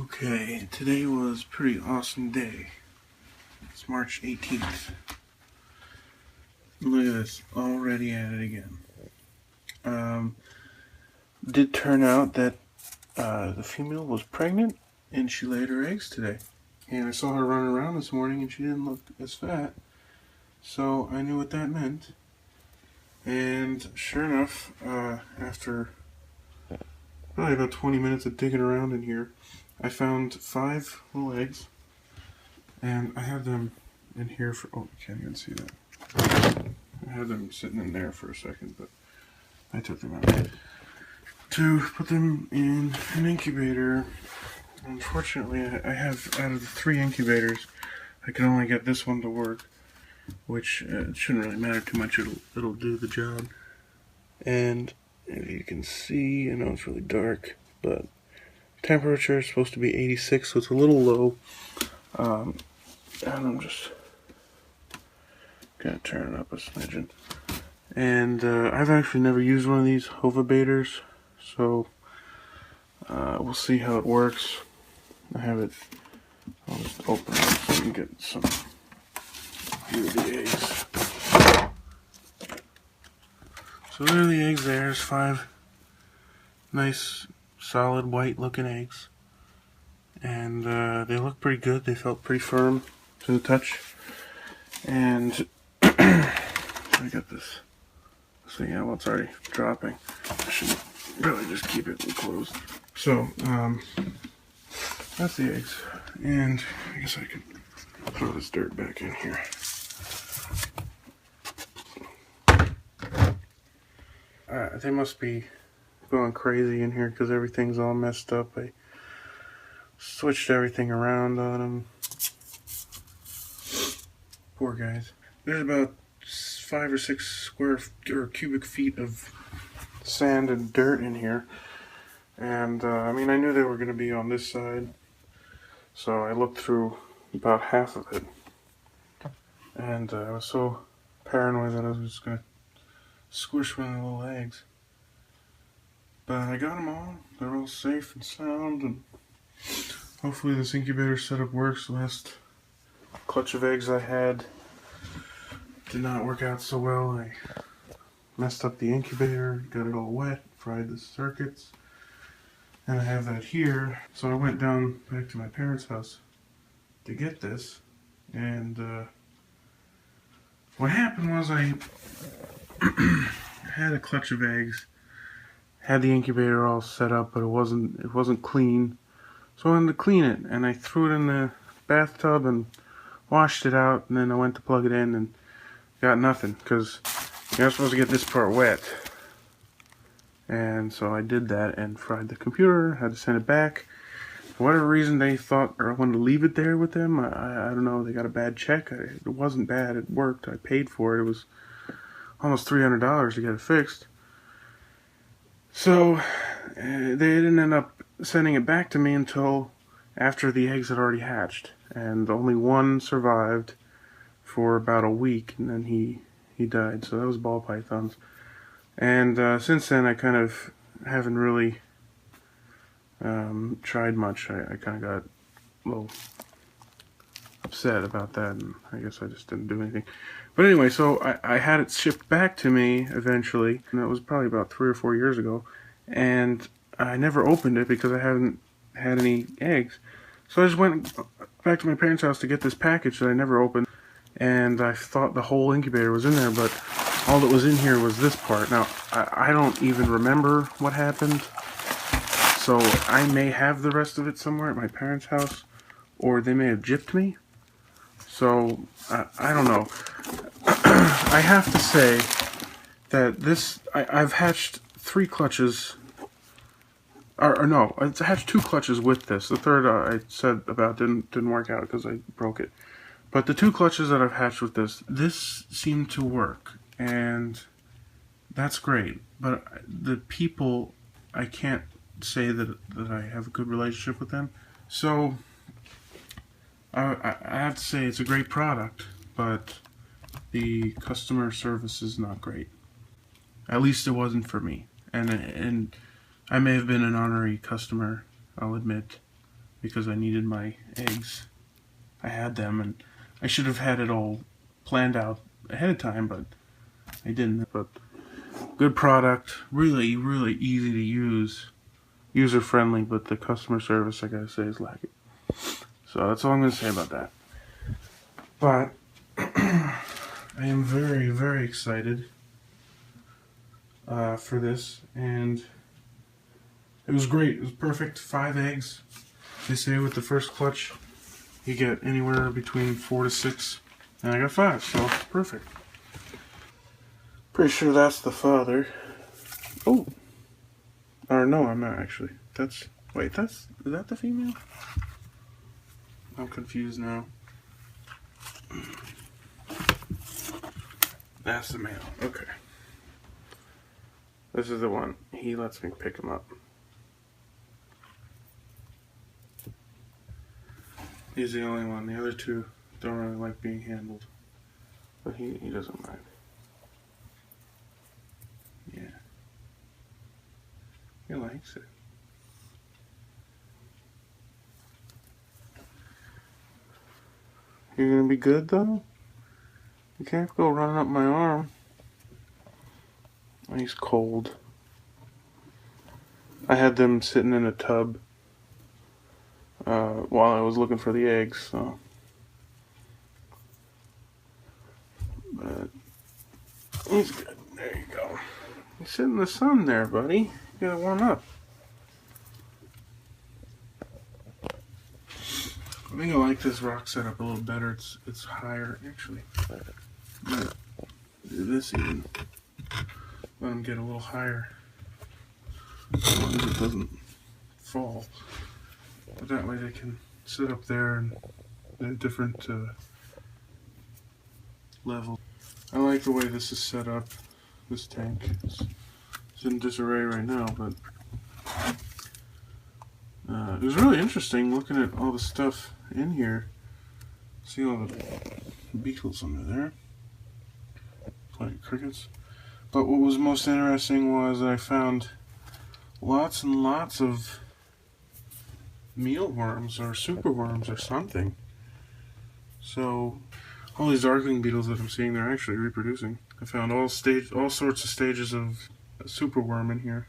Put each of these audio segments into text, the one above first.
Okay, today was a pretty awesome day. It's March 18th. Look at this, already at it again. Did turn out that the female was pregnant and she laid her eggs today. And I saw her running around this morning and she didn't look as fat. So I knew what that meant. And sure enough, after probably about 20 minutes of digging around in here, I found 5 little eggs. And I have them in here for, oh, you can't even see that. I had them sitting in there for a second, but I took them out to put them in an incubator. Unfortunately, I have, out of the 3 incubators, I can only get this one to work, which shouldn't really matter too much. It'll do the job. And as you can see, I know it's really dark, but temperature is supposed to be 86, so it's a little low. And I'm just gonna turn it up a smidgen. And I've actually never used one of these Hova-Bators, so we'll see how it works. I have it, I'll just open it so you can get some view of the eggs. So there are the eggs there. There's 5 nice, solid, white looking eggs. And they look pretty good. They felt pretty firm to the touch. And I got this. So yeah, well, it's already dropping. I should probably just keep it enclosed. So, that's the eggs. And I guess I can throw this dirt back in here. They must be going crazy in here because everything's all messed up. I switched everything around on them. Poor guys. There's about 5 or 6 square or cubic feet of sand and dirt in here. And I mean, I knew they were going to be on this side, so I looked through about half of it. And I was so paranoid that I was just going to squish one of the little eggs. But I got them all. They're all safe and sound, and hopefully this incubator setup works. The last clutch of eggs I had did not work out so well. I messed up the incubator, got it all wet, fried the circuits, and I have that here. So I went down back to my parents' house to get this, and what happened was I had a clutch of eggs, had the incubator all set up, but it wasn't clean. So I wanted to clean it, and I threw it in the bathtub and washed it out, and then I went to plug it in and got nothing, because you're not supposed to get this part wet. And so I did that and fried the computer, had to send it back. For whatever reason, they thought, or I wanted to leave it there with them. I don't know, they got a bad check. It wasn't bad, it worked. I paid for it. It was almost $300 to get it fixed. So they didn't end up sending it back to me until after the eggs had already hatched. And only one survived for about a week, and then he died. So that was ball pythons. And since then, I kind of haven't really tried much. I kind of got a little upset about that, and I guess I just didn't do anything. But anyway, so I had it shipped back to me eventually, and that was probably about 3 or 4 years ago, and I never opened it because I hadn't had any eggs. So I just went back to my parents' house to get this package that I never opened, and I thought the whole incubator was in there, but all that was in here was this part. Now, I don't even remember what happened, so I may have the rest of it somewhere at my parents' house, or they may have gypped me. So, I don't know. I have to say that this, I've hatched 3 clutches, or no, I've hatched 2 clutches with this. The third I said about didn't work out because I broke it. But the 2 clutches that I've hatched with this seemed to work, and that's great. But the people, I can't say that I have a good relationship with them. So I have to say it's a great product, but the customer service is not great. At least it wasn't for me. And I may have been an honorary customer, I'll admit. because I needed my eggs. I had them, and I should have had it all planned out ahead of time, but I didn't. But good product, really, really easy to use, user friendly, but the customer service, I gotta say, is lacking. So that's all I'm gonna say about that. But I am very, very excited for this, and it was great. It was perfect. 5 eggs. They say with the first clutch you get anywhere between 4 to 6, and I got 5, so perfect. Pretty sure that's the father. Oh, or no, I'm not actually. Is that the female? I'm confused now. That's the male. Okay. This is the one. He lets me pick him up. He's the only one. The other two don't really like being handled. But he doesn't mind. Yeah. He likes it. You're gonna be good though? You can't go running up my arm. Oh, he's cold. I had them sitting in a tub while I was looking for the eggs, so. But he's good. There you go. You sit in the sun there, buddy. You gotta warm up. I think I like this rock setup a little better. It's higher, actually. Do this even. Let them get a little higher, as long as it doesn't fall. But that way they can sit up there and at different levels. I like the way this is set up. This tank. It's in disarray right now, but it was really interesting looking at all the stuff in here. See all the beetles under there. Plenty of crickets. But what was most interesting was that I found lots and lots of mealworms or superworms or something. So all these darkling beetles that I'm seeing, they're actually reproducing. I found all sorts of stages of superworm in here.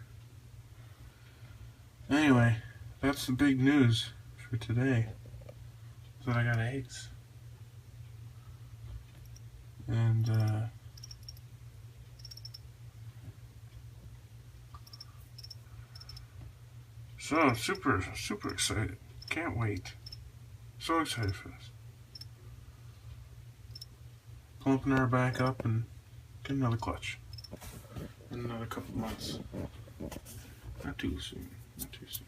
Anyway, that's the big news for today. Is that I got eggs. And so super excited. Can't wait. So excited for this. Plumping her back up and get another clutch. In another couple months. Not too soon. Not too soon.